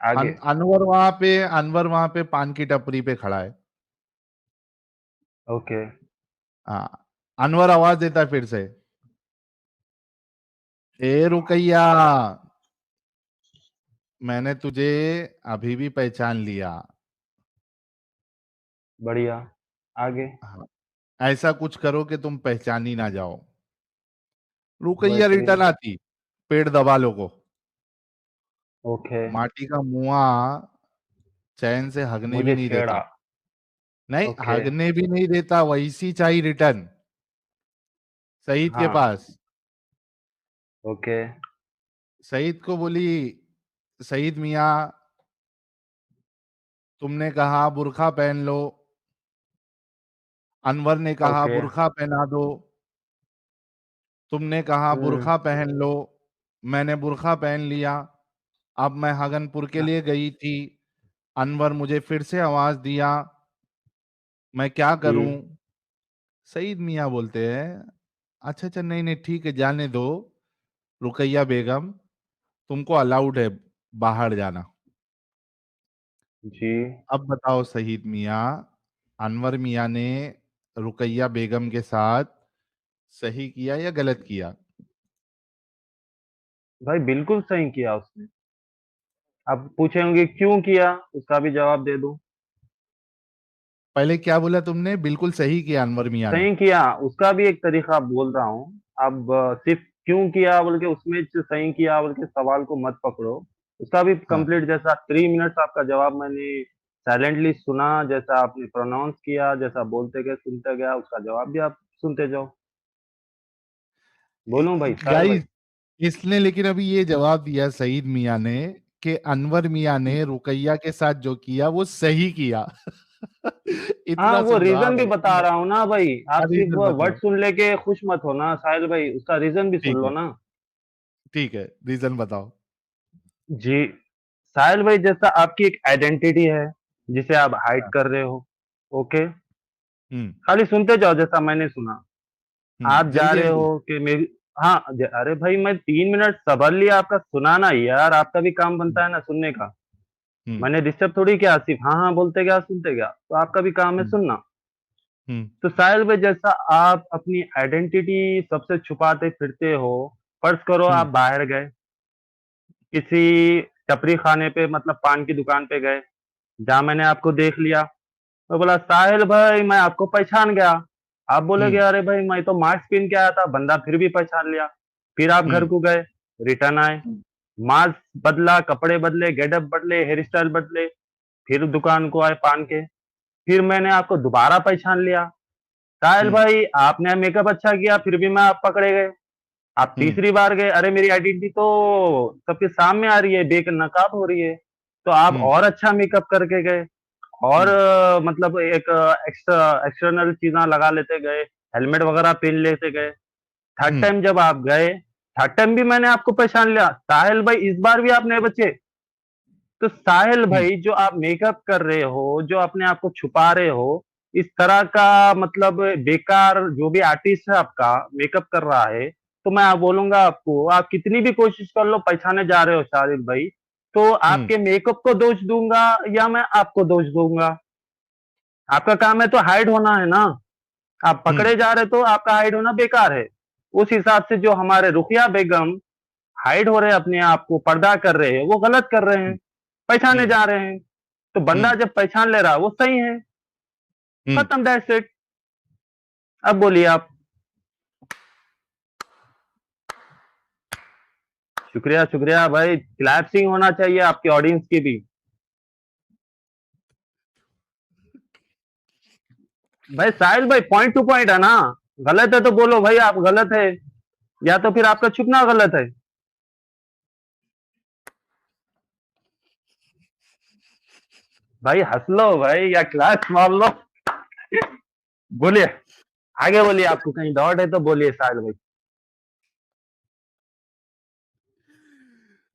आगे। अनवर वहां पे पान की टपरी पे खड़ा है। ओके। हाँ, अनवर आवाज देता है फिर से, ए रुकैया, मैंने तुझे अभी भी पहचान लिया। बढ़िया। आगे। हाँ, ऐसा कुछ करो कि तुम पहचानी ना जाओ। रुकैया बेहतरीन। रिटर्न आती, पेड़ दबा लो को, ओके। माटी का मुआ चैन से हगने भी मुझे नहीं छेड़ा। देता, नहीं ओके। हगने भी नहीं देता, वैसी चाहिए रिटर्न सईद के हाँ। पास। ओके। सईद को बोली, सईद मियाँ तुमने कहा बुर्खा पहन लो, अनवर ने कहा ओके। बुर्खा पहना दो, तुमने कहा हम्म। बुर्खा पहन लो, मैंने बुर्खा पहन लिया। अब मैं हगनपुर के लिए गई थी, अनवर मुझे फिर से आवाज दिया, मैं क्या जी। करूं। सईद मियाँ बोलते हैं, अच्छा अच्छा नहीं नहीं ठीक है जाने दो, रुकैया बेगम तुमको अलाउड है बाहर जाना। जी। अब बताओ सईद मियाँ, अनवर मियाँ ने रुकैया बेगम के साथ सही किया या गलत किया? भाई बिल्कुल सही किया उसने। अब पूछेंगे क्यों किया, उसका भी जवाब दे दूं। पहले क्या बोला तुमने? बिल्कुल सही किया अनवर मियाँ ने। सही किया, उसका भी एक तरीका बोल रहा हूँ। अब सिर्फ क्यों किया बोल के उसमें से सही किया बोल के सवाल को मत पकड़ो। उसका भी हाँ, कंप्लीट, जैसा 3 मिनट्स आपका जवाब मैंने साइलेंटली सुना, जैसा आपने प्रोनाउंस किया, जैसा बोलते गए सुनते गया, उसका जवाब भी आप सुनते जाओ। बोलूं भाई, साहिल भाई? गाइस इसने लेकिन अभी ये जवाब दिया सईद मियाँ ने कि अनवर मियाँ ने रुकैया के साथ जो किया वो सही किया। हाँ, इतना वो सुन लो, हाँ रीजन भी भाई बता रहा हूँ ना भाई। आप सिर्फ रीजन वर्ड बताओ। सुन लेके खुश मत हो ना साहिल भाई, उसका रीजन भी सुन ठीक लो है, ना। ठीक है, रीजन बताओ। जी। साहिल भाई, जैसा आपकी एक आइडेंटिटी है जिसे आप हाइड हाँ, कर रहे हो। ओके। हम्म खाली सुनते जाओ जैसा मैंने सुना। आप जा जल्दी रहे जल्दी। हो कि मेरी। हाँ, अरे भाई, मैं 3 मिनट सबर लिया आपका सुनाना, यार आपका भी काम हम्म बनता है ना सुनने का। हम्म मैंने डिस्टर्ब थोड़ी किया, सिर्फ हाँ हाँ बोलते गया सुनते गया, तो आपका भी काम है हम्म सुनना। हम्म तो साहिल भाई, जैसा आप अपनी आइडेंटिटी सबसे छुपाते फिरते हो। फर्ज करो आप हम्म बाहर गए, किसी टपरी खाने पे, मतलब पान की दुकान पे गए, जहां मैंने आपको देख लिया। मैं बोला साहिल भाई, मैं आपको पहचान गया। आप बोलोगे हम्म अरे भाई, मैं तो मास्क पहन के आया था, बंदा फिर भी पहचान लिया। फिर आप घर हम्म को गए, रिटर्न आए, हम्म मास्क बदला, कपड़े बदले, गेटअप बदले, हेयर स्टाइल बदले, फिर दुकान को आए पान के। फिर मैंने आपको दोबारा पहचान लिया। साहिल हम्म भाई, आपने मेकअप अच्छा किया, फिर भी मैं आप पकड़े गए। आप हम्म तीसरी बार गए, अरे मेरी आइडेंटिटी तो सबके सामने आ रही है, बेनकाब हो रही है। तो आप हम्म और अच्छा मेकअप करके गए, और हम्म मतलब एक एक्स्ट्रा एक्सटर्नल चीज़ें लगा लेते गए, हेलमेट वगैरह पहन लेते गए। थर्ड हम्म टाइम जब आप गए, थर्ड टाइम भी मैंने आपको पहचान लिया। साहिल भाई, इस बार भी आप नहीं बचे। तो साहिल हम्म भाई, जो आप मेकअप कर रहे हो, जो अपने आप को छुपा रहे हो, इस तरह का मतलब बेकार, जो भी आर्टिस्ट है आपका मेकअप कर रहा है, तो मैं आप बोलूंगा आपको, आप कितनी भी कोशिश कर लो पहचाने जा रहे हो साहिल भाई, तो हम्म आपके मेकअप को दोष दूंगा या मैं आपको दोष दूंगा? आपका काम है तो हाइड होना है ना। आप हम्म पकड़े जा रहे तो आपका हाइड होना बेकार है। उस हिसाब से जो हमारे रुकिया बेगम हाइड हो रहे हैं, अपने आप को पर्दा कर रहे हैं, वो गलत कर रहे हैं, पहचाने हम्म जा रहे हैं। तो बंदा जब पहचान ले रहा वो सही है, खत्म, दैट्स इट। अब बोलिए आप। शुक्रिया शुक्रिया भाई, क्लैप्सिंग होना चाहिए आपकी ऑडियंस की भी। भाई साहिल भाई, पॉइंट टू पॉइंट है ना, गलत है तो बोलो भाई आप गलत है, या तो फिर आपका छुपना गलत है। भाई हंस लो भाई, या क्लास मार लो। बोलिए, आगे बोलिए, आपको कहीं डाउट है तो बोलिए साहिल भाई।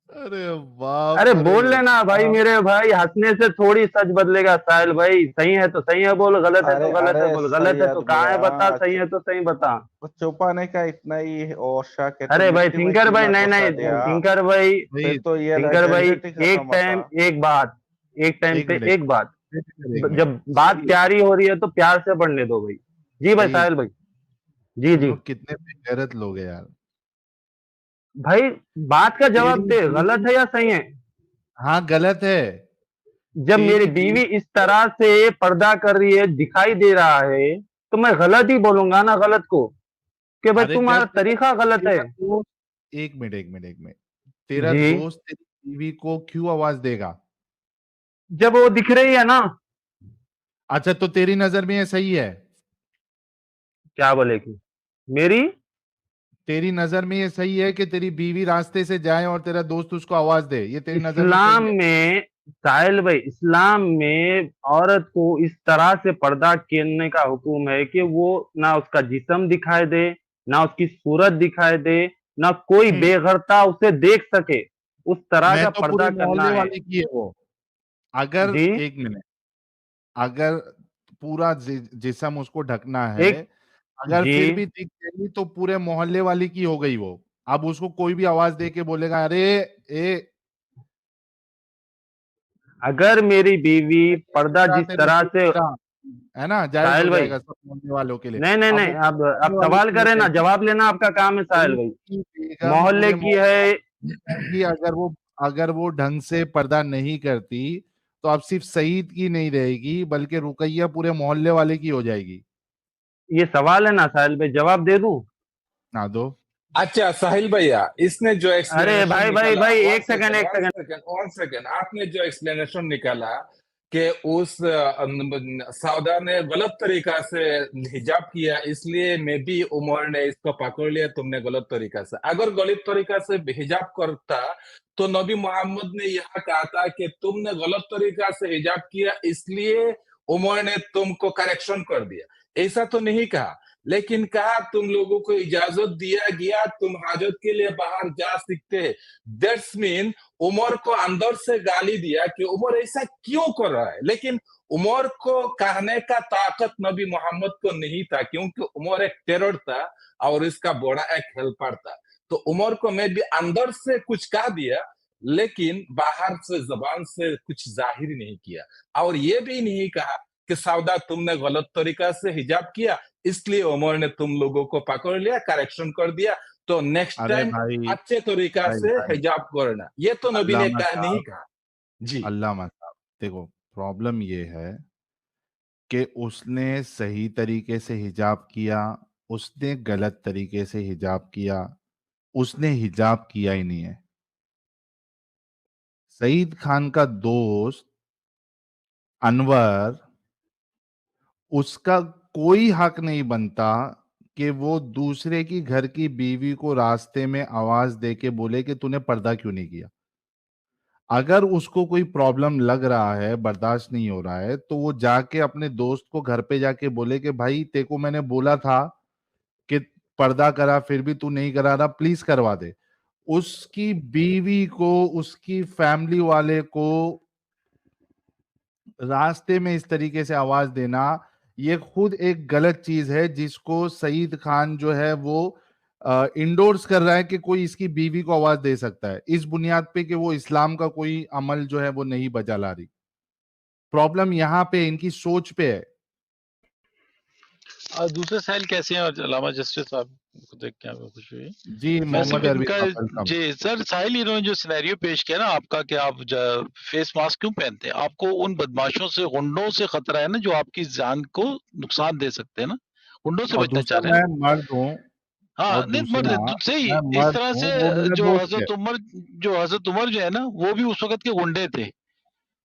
अरे बाप अरे रे बोल लेना भाई बाप। मेरे भाई, हंसने से थोड़ी सच बदलेगा साहिल भाई। सही है तो सही है बोल, गलत है तो अरे गलत है अरे बोल, गलत है तो सैयद कहाँ है भैया, बता, सही है तो सही बता। छुपाने का इतना ही और शक है तो अरे भाई लिट्टी में थिंकर क्यों भाई, ना नहीं घुसा नहीं, दिया? थिंकर भाई, फिर भाई तो ये थिंकर भाई, झंझट ही एक खत्म टाइम होता। एक बात, एक टाइम एक पे मिनट एक बात। एक मिनट जब बात प्यारी हो रही है तो प्यार से बढ़ने दो भाई। जी भाई भाई साहिल भाई। जी तुम जी लोग कितने बेगैरत लोग हैं यार। भाई, बात का जवाब तेरी दे, गलत बीवी, है या सही है। हाँ गलत है। जब मेरी तेरी बीवी बीवी इस तरह से पर्दा कर रही है, दिखाई दे रहा है, तो मैं गलत ही बोलूंगा ना गलत को, कि भाई अरे तुम्हारा जब तरीका गलत है। तेरा दोस्त, एक मिनट, तेरा जी, दोस्त तेरी बीवी को क्यों आवाज देगा? जब वो दिख रही है ना। अच्छा तो तेरी नजर में ये सही है? क्या बोलेगी मेरी। तेरी नजर में ये सही है कि तेरी बीवी रास्ते से जाए और तेरा दोस्त उसको आवाज दे? ये तेरी नजर में सही इस्लाम है? में, साहिल भाई, इस्लाम में औरत को इस तरह से पर्दा करने का हुक्म है कि वो ना उसका जिस्म दिखाई दे, ना उसकी सूरत दिखाई दे, ना कोई हम्म, बेगरता उसे देख सके, उस तरह मैं का तो पर्दा पूरे करना मोहल्ले है। वाले की है वो। अगर जी, एक मिनट, अगर पूरा जिस्म उसको ढकना है, एक, अगर जी, फिर भी दिख गई तो पूरे मोहल्ले वाले की हो गई वो। अब उसको कोई भी आवाज दे के बोलेगा अरे ए, अगर मेरी बीवी पर्दा तेरा जिस तेरा तरह दोस्त से, का है ना, जायज हो साहिल भाई, जाएगा सब मोहल्ले वालों के लिए। नहीं नहीं अब नहीं, वो पूरे अब मोहल्ले वाले सवाल की हो करे ना, जाएगी। जवाब लेना आपका काम है साहिल भाई। उसकी बेगम मोहल्ले पूरे की मोहल्ले है। वालों की जाएगी। अगर वो ढंग से पर्दा नहीं करती तो अब सिर्फ सईद की नहीं रहेगी बल्कि रुकैया पूरे मोहल्ले वाले की हो जाएगी। ये सवाल है ना साहिल भाई, जवाब दे दूं। ना दो। अच्छा साहिल भैया, इसने जो अरे एक्सप्लेनेशन भाई भाई निकाला, भाई, वन एक सेकंड सेकेंड एक one second. Second one second, आपने जो एक्सप्लेनेशन निकाला कि उस सौदा ने गलत तरीका से हिजाब किया, इसलिए मे बी उमर ने इसको पकड़ लिया, तुमने गलत तरीका से। अगर गलत तरीका से हिजाब करता तो नबी मोहम्मद ने यह कहा था कि तुमने गलत तरीका से हिजाब किया, इसलिए उमर ने तुमको करेक्शन कर दिया, ऐसा तो नहीं कहा। लेकिन कहा तुम लोगों को इजाजत दिया गया, तुम हाजत के लिए बाहर जा सकते हैं। दैट्स मीन उमर को अंदर से गाली दिया कि उमर ऐसा क्यों कर रहा है, लेकिन उमर को कहने का ताकत नबी मोहम्मद को नहीं था, क्योंकि उमर एक टेरर था और इसका बड़ा एक हेल्पर था। तो उमर को मैं भी अंदर से कुछ कह दिया, लेकिन बाहर से जबान से कुछ जाहिर नहीं किया। और ये भी नहीं कहा कि सौदा तुमने गलत तरीका से हिजाब किया, इसलिए उमर ने तुम लोगों को पकड़ लिया, करेक्शन कर दिया, तो नेक्स्ट अरे टाइम भाई अच्छे तरीका भाई से भाई हिजाब करना। ये तो नबी ने अल्लामा कहा नहीं साहब, कहा। जी अल्लामा साहब, देखो प्रॉब्लम ये है कि उसने सही तरीके से हिजाब किया, उसने गलत तरीके से हिजाब किया, उसने हिजाब किया ही नहीं है। सईद खान का दोस्त अनवर, उसका कोई हक नहीं बनता कि वो दूसरे की घर की बीवी को रास्ते में आवाज दे के बोले कि तूने पर्दा क्यों नहीं किया। अगर उसको कोई प्रॉब्लम लग रहा है, बर्दाश्त नहीं हो रहा है, तो वो जाके अपने दोस्त को घर पे जाके बोले कि भाई तेरे को मैंने बोला था कि पर्दा करा, फिर भी तू नहीं करा रहा, प्लीज करवा दे। उसकी बीवी को, उसकी फैमिली वाले को रास्ते में इस तरीके से आवाज देना, ये खुद एक गलत चीज है जिसको सईद खान जो है वो इंडोर्स कर रहा है कि कोई इसकी बीवी को आवाज दे सकता है, इस बुनियाद पे कि वो इस्लाम का कोई अमल जो है वो नहीं बजा ला रही। प्रॉब्लम यहाँ पे इनकी सोच पे है। और दूसरे साहिल कैसे हैं? और अलामा जस्टिस साहब को देख के हमें खुशी हुई। जी मैं मोहम्मद सिर्फ अरबी इनका साहब वेलकम। जी सर, साहिल इन्होंने जो सिनेरियो पेश किया ना आपका कि आप फेस मास्क क्यों पहनते हैं, आपको उन बदमाशों से, गुंडों से खतरा है ना जो आपकी जान को नुकसान दे सकते हैं ना, गुंडों से और बचना दूसरा चाह रहे हैं मैं मर्द हूँ, हाँ और नहीं दूसरा सही मैं इस मर्द तरह हूँ, से वो मेरा दोस्त है। जो हजरत उमर जो है ना वो भी उस वक्त के गुंडे थे,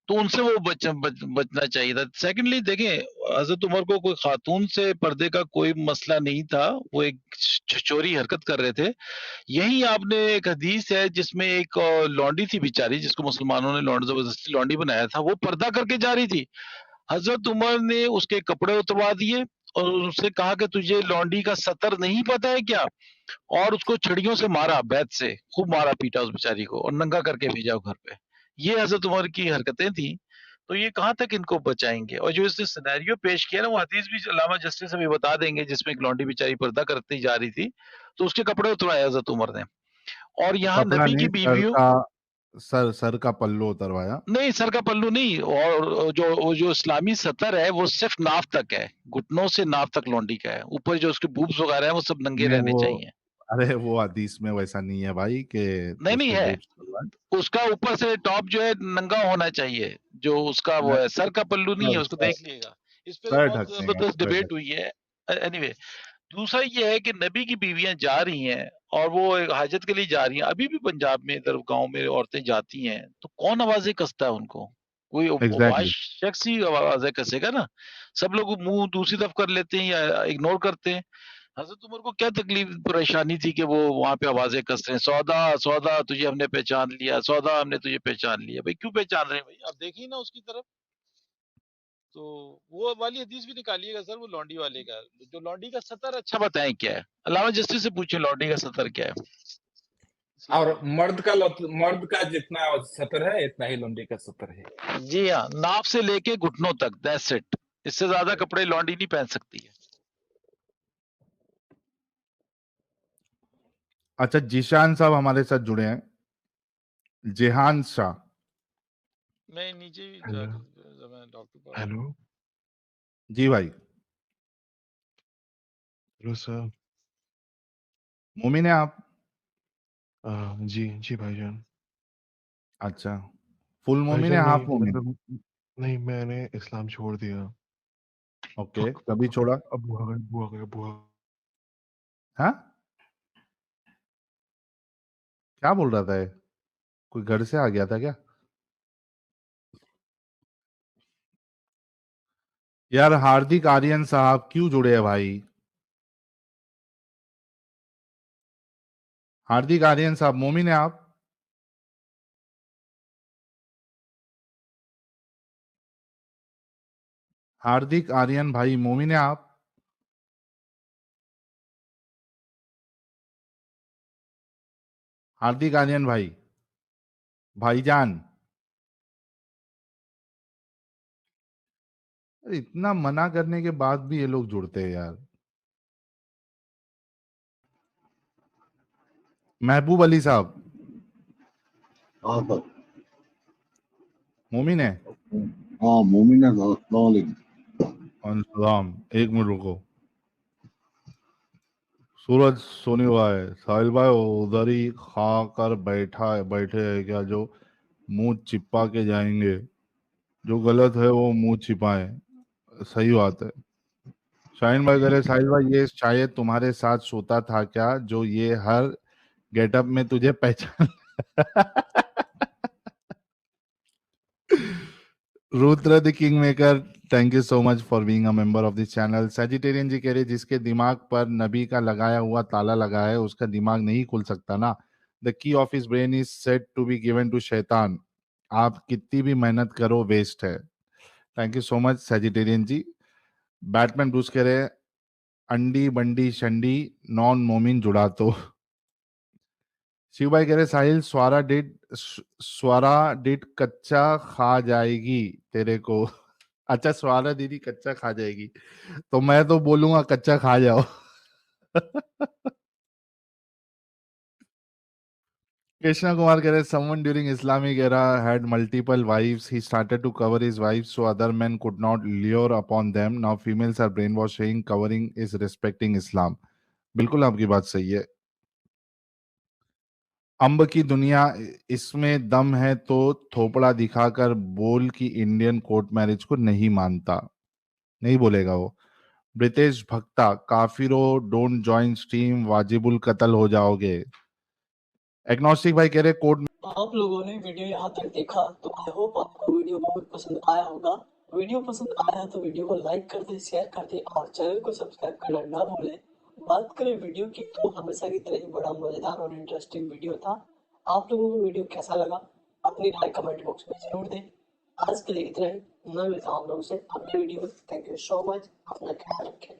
तो उनसे वो बचना चाहिए था। सेकेंडली देखें, हजरत उमर को कोई खातून से पर्दे का कोई मसला नहीं था, वो एक चोरी हरकत कर रहे थे। यही आपने एक हदीस है जिसमें एक लौंडी थी बेचारी, जिसको मुसलमानों ने जबरदस्ती लौंडी बनाया था, वो पर्दा करके जा रही थी। हजरत उमर ने उसके कपड़े उतरवा दिए और उससे कहा कि तुझे लौंडी का सतर नहीं पता है क्या, और उसको छड़ियों से मारा, बैत से खूब मारा पीटा उस बेचारी को और नंगा करके भेजा घर पे। ये हजरत उमर की हरकतें थी। तो ये कहाँ तक इनको बचाएंगे? और जो इसने सिनेरियो पेश किया ना वो हदीस भी अल्लामा जस्टिस अभी बता देंगे, जिसमें एक लौंडी बेचारी पर्दा करती जा रही थी तो उसके कपड़े उतरवाए हजरत उमर ने। और यहाँ कपड़ा नबी नहीं, की बीवियों सर का पल्लू उतरवाया। नहीं, सर का पल्लू नहीं, और जो इस्लामी सतर है वो सिर्फ नाफ तक है, घुटनों से नाफ तक लौंडी का है, ऊपर जो उसके बूब्स वगैरह है वो सब नंगे नहीं रहने वो, चाहिए। अरे वो हदीस में वैसा नहीं है भाई कि नहीं उसके है, बूब्स उतरवाए। उसका ऊपर से टॉप जो है नंगा होना चाहिए, जो उसका वो है, सर का पल्लू नहीं है, उसको सर देख लीजिएगा। इस पे तो सर बहुत ढक देगा, जबरदस्त सर डिबेट ढक। हुई है। एनीवे, दूसरा ये है कि नबी की बीवियां जा रही हैं और वो एक हाजत के लिए जा रही हैं, अभी भी पंजाब में इधर गांव में औरतें जाती हैं, तो कौन आवाजें कसता है उनको? कोई वाइस एग्जैक्टली। शख्स ही आवाजें कसेगा ना। सब लोग मुंह दूसरी तरफ कर लेते हैं या इग्नोर करते हैं। हजरत उमर को क्या तकलीफ परेशानी थी कि वो वहां पे आवाजें कस रहे हैं, सौदा सौदा तुझे हमने पहचान लिया, सौदा हमने तुझे पहचान लिया। भाई क्यों पहचान रहे हैं भाई, आप देखिए ना उसकी तरफ। तो वो वाली हदीस भी निकालिएगा सर, वो लौंडी वाले का, जो लौंडी का सतर अच्छा बताएं क्या है, अलामा जस्टिस से पूछे लौंडी का सतर क्या है। और मर्द का जितना सतर है इतना ही लौंडी का सतर है। जी हाँ, नाप से लेके घुटनों तक, दैट्स इट। इससे ज्यादा कपड़े लौंडी नहीं पहन सकती है। अच्छा, जीशान साहब हमारे साथ जुड़े हैं, जेहान शाह। मैं नीचे हेलो जाकर डॉक्टर हेलो जी भाई। Hello sir. मोमिन है आप? जी जी भाईजान। अच्छा, फुल मोमिन भाईजान है हाफ नहीं मोमिन? मतलब नहीं, मैंने इस्लाम छोड़ दिया। ओके, कभी छोड़ा? अब बुआ गया बुआ। हाँ, क्या बोल रहा था ये? कोई घर से आ गया था क्या? यार हार्दिक आर्यन साहब क्यों जुड़े हैं भाई? हार्दिक आर्यन साहब, मोमिन है आप? हार्दिक आर्यन भाई, मोमिन है आप? हार्दिक आर्यन भाई, भाईजान। अरे इतना मना करने के बाद भी ये लोग जुड़ते हैं यार। महबूब अली साहब, हाँ सर। मोमिन है? हाँ मोमिन है सर, अस्सलाम वालेकुम। सलाम, एक मिनट रुको। सूरज सोने हुआ है, साहिल भाई उधर ही खा कर बैठे है क्या, जो मुंह छिपा के जाएंगे? जो गलत है वो मुंह छिपाए, सही बात है। शाहीन भाई करे, साहिल भाई ये शायद तुम्हारे साथ सोता था क्या, जो ये हर गेटअप में तुझे पहचान Rudra the kingmaker, thank you so much for being a member of this channel. Sagittarian ji कह रहे जिसके दिमाग पर नबी का लगाया हुआ ताला लगा है उसका दिमाग नहीं खुल सकता ना। The key of his brain is set to be given to शैतान। आप कितनी भी मेहनत करो वेस्ट है। Thank you so much Sagittarian ji. Batman Bruce कह रहे अंडी बंडी शंडी नॉन मोमिन जुड़ा तो। शिव भाई कह रहे साहिल स्वारा डिड कच्चा खा जाएगी तेरे को। अच्छा, स्वारा दीदी कच्चा खा जाएगी, तो मैं तो बोलूंगा कच्चा खा जाओ। Krishna Kumar keh rahe, someone during Islamic era had multiple wives. He started to cover his wives so other men could not lure upon them. Now females are brainwashed saying covering is respecting Islam. बिल्कुल आपकी बात सही है. अंब की दुनिया, इसमें दम है तो थोपड़ा दिखाकर बोल कि इंडियन कोर्ट मैरिज को नहीं मानता. नहीं बोलेगा वो. ब्रितेश भक्ता, काफिरो डोंट जॉइन स्ट्रीम, वाजिबुल कत्ल हो जाओगे. एग्नोस्टिक भाई कह रहे कोर्ट. आप लोगों ने वीडियो यहाँ तक देखा तो आई होप आपको वीडियो बहुत पसंद आया होगा। वीडियो पसंद आया तो वीडियो को लाइक कर दे, शेयर कर दे और चैनल को सब्सक्राइब करना ना भूलें। बात करें वीडियो की तो हमेशा की तरह ही बड़ा मजेदार और इंटरेस्टिंग वीडियो था। आप लोगों को वीडियो कैसा लगा अपनी राय कमेंट बॉक्स में जरूर दें। आज के लिए इतना ही, मैं मिलता हूँ आप लोगों से अगले वीडियो में। थैंक यू सो मच, अपना ख्याल रखें।